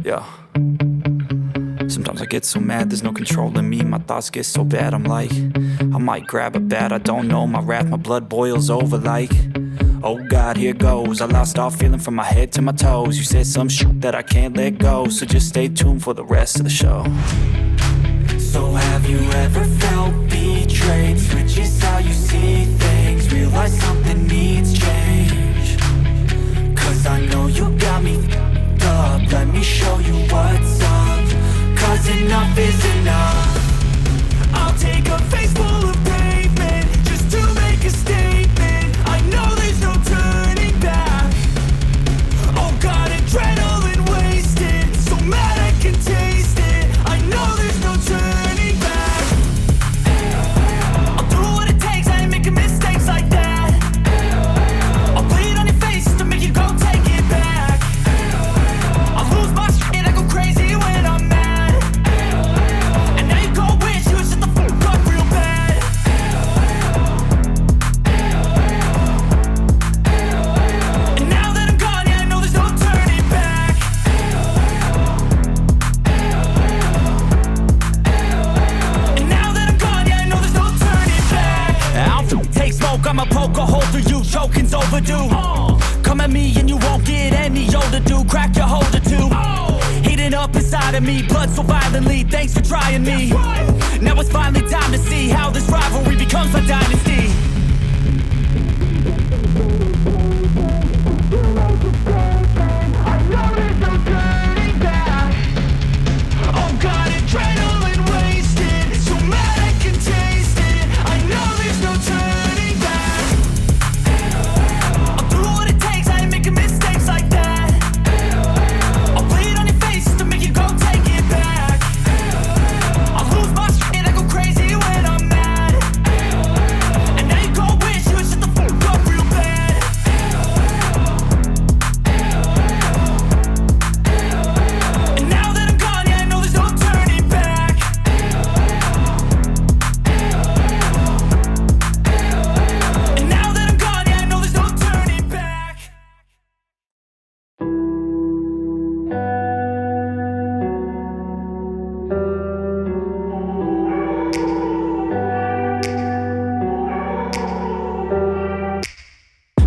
Yeah. Sometimes I get so mad, there's no controlling me. My thoughts get so bad, I'm like, I might grab a bat, I don't know. My wrath, my blood boils over like, oh God, here goes. I lost all feeling from my head to my toes. You said some shit that I can't let go, so just stay tuned for the rest of the show. So have you ever felt betrayed? Switches how you see things, realize something needs change. Cause I know you got me f***ed up, let me show you what's up. Cause enough is enough. I'll take a face full of pavement just to make a statement. I know there's no turning back. Oh God, adrenaline wasted, so mad I can taste it. I know there's no turning back. I'll do what it takes, I ain't making mistakes like that. I'll bleed on your face to make you go take it back. I'll lose my shit, I go crazy when I'm mad. And now you go wish you would shut the fuck up real bad. And now that I'm gone, yeah, I know there's no turning back. And now that I'm gone, yeah, I know there's no turning back. I'll take smoke, I'ma poke a hole through you, choking's overdue. Come at me and you won't get any older, dude. Crack your holder too. Heating up inside of me, blood so violently. Thanks for trying me. Now it's finally time to see how this rivalry becomes my dynasty. I know there's no turning back. Oh God, adrenaline wasted, so mad I can taste it. I know there's no turning back. I'll do what it takes, I ain't making mistakes like that. I'll bleed on your face to make you go take it back. I'll lose my shit, I go crazy when I'm mad. And now you go wish you would shut the fuck up real bad. And now that I'm gone, yeah, I know there's no turning back. And now that I'm gone, yeah, I know there's no turning back.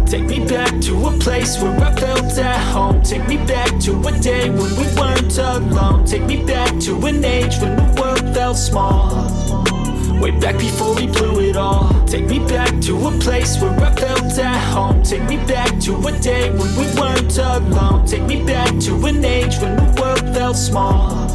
Take me back to a place where I felt at home. Take me back to a day when we weren't alone. Take me back to an age when the world felt small. Way back before we blew it all. Take me back to a place where I felt at home. Take me back to a day when we weren't alone. Take me back to an age when the world felt small.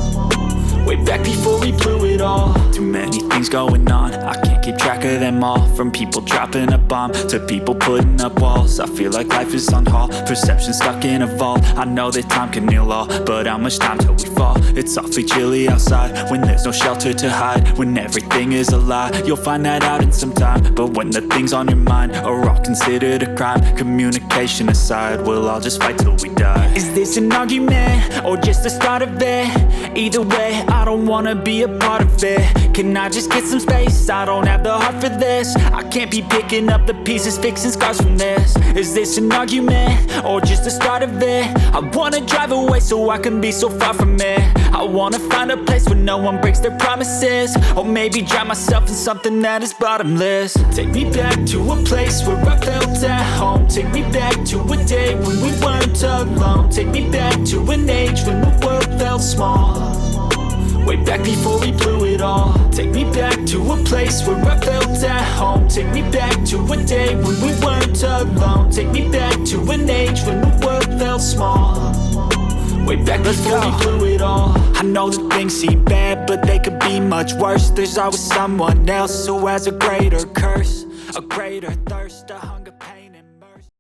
Way back before we blew it all. Too many things going on, I can't keep track of them all. From people dropping a bomb to people putting up walls. I feel like life is on hold, perception stuck in a vault. I know that time can heal all, but how much time till we fall? It's awfully chilly outside, when there's no shelter to hide. When everything is a lie, you'll find that out in some time. But when the things on your mind are all considered a crime, communication aside, we'll all just fight till we die. Is this an argument, or just the start of it? Either way, I don't wanna be a part of it. Can I just get some space? I don't have the heart for this. I can't be picking up the pieces, fixing scars from this. Is this an argument, or just the start of it? I wanna drive away so I can be so far from it. I wanna find a place where no one breaks their promises. Or maybe drown myself in something that is bottomless. Take me back to a place where I felt at home. Take me back to a day when we weren't alone. Take me back to an age when the world felt small. Way back before we blew it all. Take me back to a place where I felt at home. Take me back to a day when we weren't alone. Take me back to an age when the world felt small. Way back before we blew it all. I know that things seem bad, but they could be much worse. There's always someone else who has a greater curse, a greater thirst, a hunger, pain, and mercy.